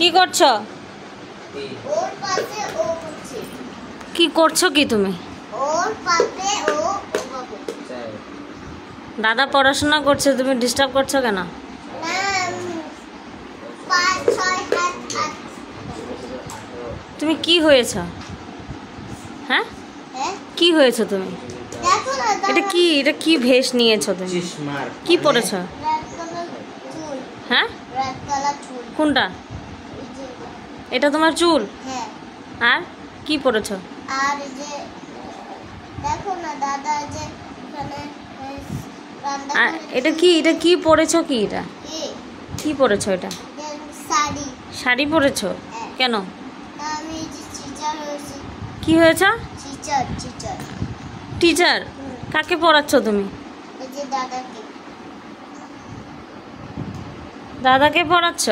কি করছো? ওর পাশে ও করছে। কি করছো কি তুমি? ওর পাশে ও করছে। দাদা পড়াশোনা করছে, তুমি ডিস্টার্ব করছো কেন? না 5 6 7 8। তুমি কি হয়েছো? হ্যাঁ হ্যাঁ কি হয়েছো তুমি? দেখো না এটা কি ভেষ নিয়েছো তুমি? কি পড়েছো? রেড কালার চুল। হ্যাঁ রেড কালার চুল। কোনটা? এই যে এটা তোমার চুল? হ্যাঁ। আর কি পড়েছো? আর এই যে দেখো না দাদা যে এখানে রান্না আর করে। এটা কি পড়েছো কি এটা? কি পড়েছো এটা? শাড়ি। শাড়ি পরেছো? হ্যাঁ। কেন? আমি যে টিচার হয়েছি। কি হয়েছে? টিচার। টিচার? কাকে পড়াচ্ছো তুমি? এই যে দাদাকে। দাদাকে পড়াচ্ছ?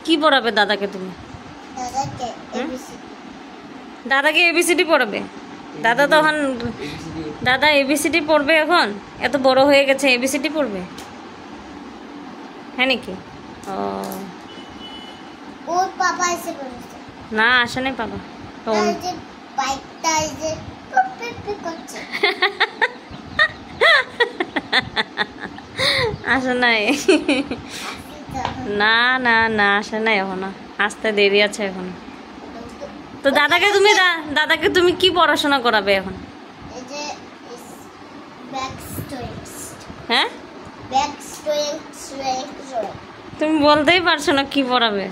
কি পড়াবে দাদাকে তুমি? দাদাকে হুম? এবিসি। দাদাকে এবিসিডি পড়াবে? দাদা তখন দাদা এবিসিডি পড়বে এখন? এত বড় হয়ে গেছে এবিসিডি পড়বে? হ্যাঁ নাকি? ও ওর পাপা এসে বলেছে। না আসে নাই বাবা। ও এই যে বাইকটা এই যে পিপি করছে। আসে নাই। না না না আসে নাই এখনো, আসতে দেরি আছে এখন। তো দাদাকে তুমি কি পড়াশোনা করাবে এখন? এই যে ব্যাক স্ট্রেট। হ্যাঁ ব্যাক স্ট্রেট। তুমি বলতেই পারছো না কি পড়াবে।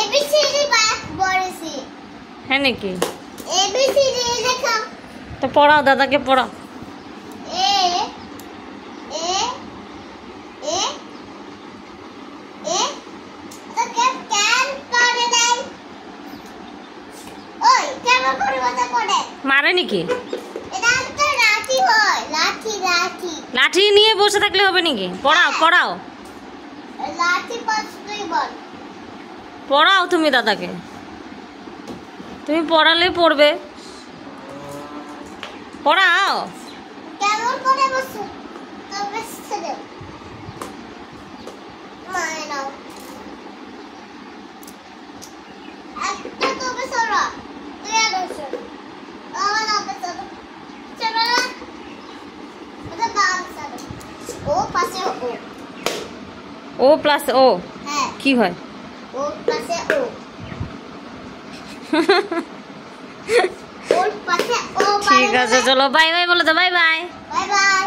এবিসিডি ব্যাক বলেছি। হ্যাঁ নাকি? এবিসিডি লেখা। তো পড়াও, দাদাকে পড়াও। এ এ এ এ তো ক্যান করে দেন। ওই কেমন করে কথা পড়ে? মারে নাকি? এটা তো লাঠি হয়। লাঠি লাঠি নিয়ে বসে থাকলে হবে নাকি? পড়াও লাঠি পাঁচ দুই বল। পড়াও তুমি দাদাকে। তুমি পড়ালে পড়বে, পড়াও। কেমন করে বসে? তবে ছেড়ে মায় নাও একটা তবে সরা। তুই আর সর আমার নামে সর চলো না। এটা বাম সর। ও পাশে ও প্লাস ও হ্যাঁ কি হয়? ও পাশে ও। ওর পাশে ও। ঠিক আছে চলো বাই বাই বলে দাও। Bye bye. Bye bye.